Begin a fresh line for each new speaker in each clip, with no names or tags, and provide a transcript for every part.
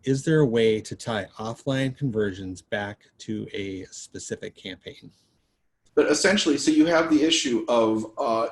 is there a way to tie offline conversions back to a specific campaign?
But essentially, so you have the issue of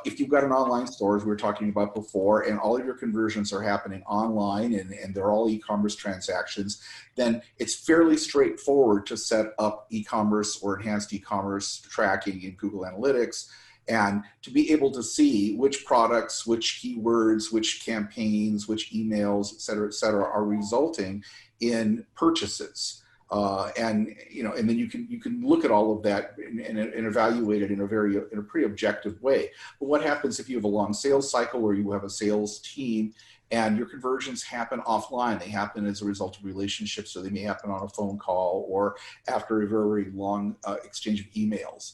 if you've got an online store, as we were talking about before, and all of your conversions are happening online and they're all e-commerce transactions, then it's fairly straightforward to set up e-commerce or enhanced e-commerce tracking in Google Analytics and to be able to see which products, which keywords, which campaigns, which emails, et cetera, are resulting in purchases. And and then you can look at all of that and evaluate it in a pretty objective way. But what happens if you have a long sales cycle or you have a sales team and your conversions happen offline? They happen as a result of relationships, so they may happen on a phone call or after a very long exchange of emails.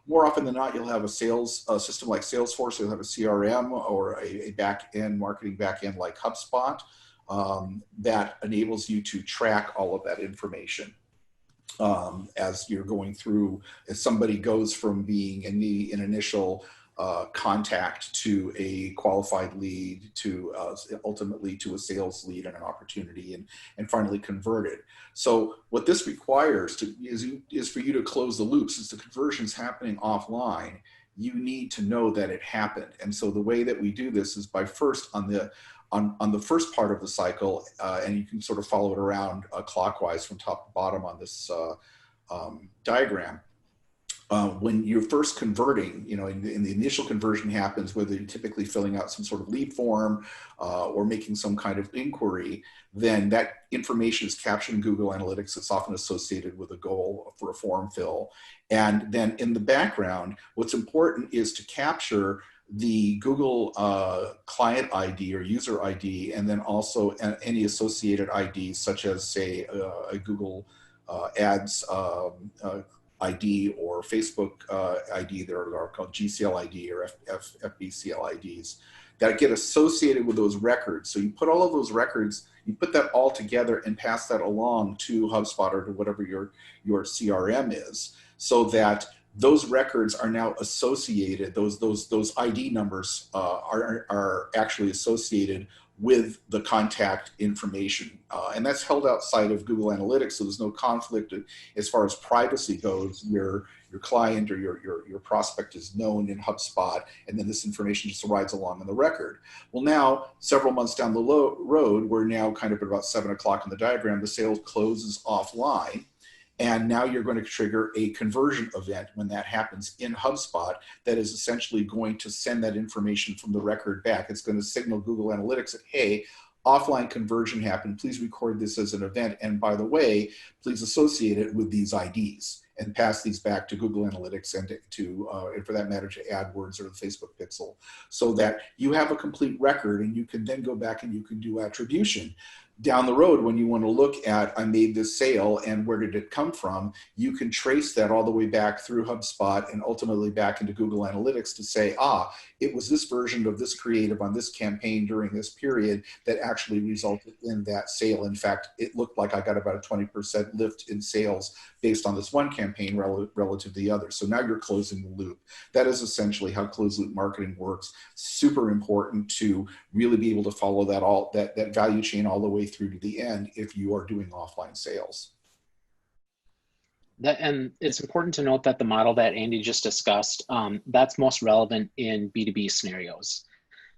More often than not, you'll have a sales system like Salesforce, you'll have a CRM or a back-end marketing back-end like HubSpot. That enables you to track all of that information as you're going through, as somebody goes from being an initial contact to a qualified lead to ultimately to a sales lead and an opportunity and finally converted. So what this requires is for you to close the loop. Since the conversion's happening offline, you need to know that it happened. And so the way that we do this is by first on the first part of the cycle, and you can sort of follow it around clockwise from top to bottom on this diagram. When you're first converting, in the initial conversion happens, whether you're typically filling out some sort of lead form or making some kind of inquiry, then that information is captured in Google Analytics. It's often associated with a goal for a form fill. And then in the background, what's important is to capture the Google client ID or user ID, and then also any associated IDs, such as, say, a Google Ads ID or Facebook ID that are called GCL ID or FBCL IDs that get associated with those records. So you put all of those records, you put that all together and pass that along to HubSpot or to whatever your CRM is, so that those records are now associated, those ID numbers are actually associated with the contact information. And that's held outside of Google Analytics, so there's no conflict as far as privacy goes. Your client or your prospect is known in HubSpot, and then this information just rides along in the record. Well, now, several months down the road, we're now kind of at about 7 o'clock in the diagram, the sale closes offline. And now you're going to trigger a conversion event when that happens in HubSpot that is essentially going to send that information from the record back. It's going to signal Google Analytics that, hey, offline conversion happened. Please record this as an event. And by the way, please associate it with these IDs and pass these back to Google Analytics and and for that matter, to AdWords or the Facebook Pixel, so that you have a complete record and you can then go back and you can do attribution. Down the road, when you want to look at, I made this sale and where did it come from, you can trace that all the way back through HubSpot and ultimately back into Google Analytics to say, it was this version of this creative on this campaign during this period that actually resulted in that sale. In fact, it looked like I got about a 20% lift in sales based on this one campaign relative to the other. So now you're closing the loop. That is essentially how closed loop marketing works. Super important to really be able to follow that value chain all the way through to the end if you are doing offline sales.
And it's important to note that the model that Andy just discussed, that's most relevant in B2B scenarios.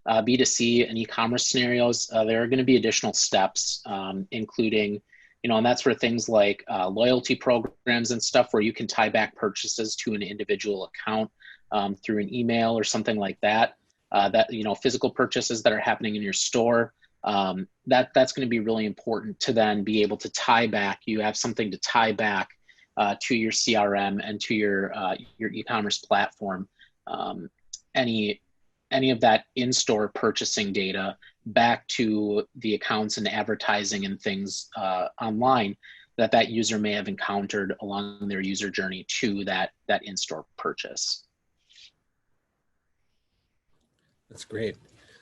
B2C and e-commerce scenarios, there are going to be additional steps, including, and that's for things like loyalty programs and stuff where you can tie back purchases to an individual account through an email or something like that. Physical purchases that are happening in your store, that's going to be really important to then be able to tie back. You have something to tie back to your CRM and to your e-commerce platform. Any of that in-store purchasing data back to the accounts and advertising and things online that user may have encountered along their user journey to that in-store purchase.
That's great.